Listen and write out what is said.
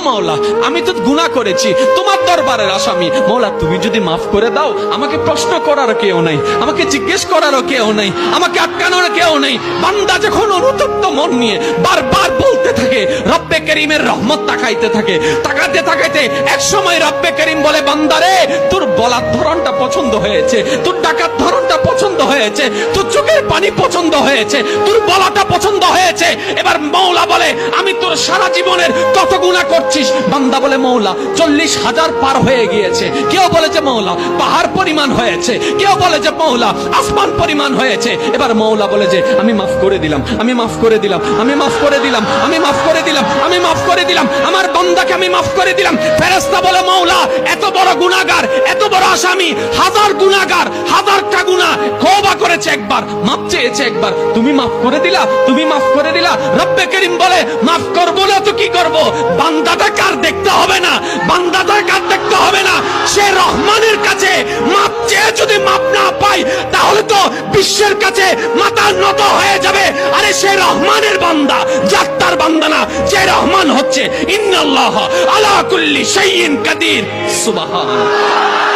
মাওলা, আমি তো গুনাহ করেছি, তোমার দরবারের আসামি। মাওলা তুমি যদি মাফ করে দাও, আমাকে প্রশ্ন করার কেউ নাই, আমাকে জিজ্ঞেস করারও কেউ নাই, আমাকে আটকানোর কেউ নেই। বান্দা যখন অনুতপ্ত মন নিয়ে বারবার বলতে থাকে, রব্বে করিমের রহমত তাকাইতে থাকে, তাকাতে তাকাইতে এক সময় রব্বে করিম বলে, বান্দারে তোর বলার ধরনটা পছন্দ হয়েছে, তোর ডাকার ধরনটা পছন্দ হয়েছে, তোর চোখের পানি পছন্দ হয়েছে, তোর বলাটা পছন্দ হয়েছে। এবার মওলা বলে, আমি তোর সারা জীবনের কত গুনাহ করছিস? বান্দা বলে, মওলা 40,000 পার হয়ে গিয়েছে। কেউ বলে যে মওলা পাহাড় পরিমাণ হয়েছে, কেউ বলে যে মওলা আসমান পরিমাণ হয়েছে। এবার মওলা বলে যে আমি মাফ করে দিলাম, আমি মাফ করে দিলাম, আমি মাফ করে দিলাম, আমি মাফ করে দিলাম, আমি মাফ করে দিলাম, আমার বান্দাকে আমি মাফ করে দিলাম। ফেরেশতা বলে, মওলা এত বড় গুনাহগার, এত বড় আসামি, হাজার গুনাহগার, হাজারটা গুনাহ তওবা করেছে একবার, মাফ চেয়েছে একবার, তুমি মাফ করে দিলা, তুমি মাফ করে দিলা। রব্বে করিম বলে, মাফ করবো না তো কি করব? বান্দাটা কার দেখতে হবে না, বান্দাটা কার দেখতে হবে না। সে রহমানের কাছে মাফ চেয়ে যদি মাফ না পাই, তাহলে তো বিশ্বের কাছে মাথা নত হয়ে যাবে। আরে সে রহমানের বান্দা, জাত্তার বান্দা না, যে রহমান হচ্ছে ইন্নাল্লাহ আলা কুল্লি শাইইন কাদির। সুবহানাল্লাহ।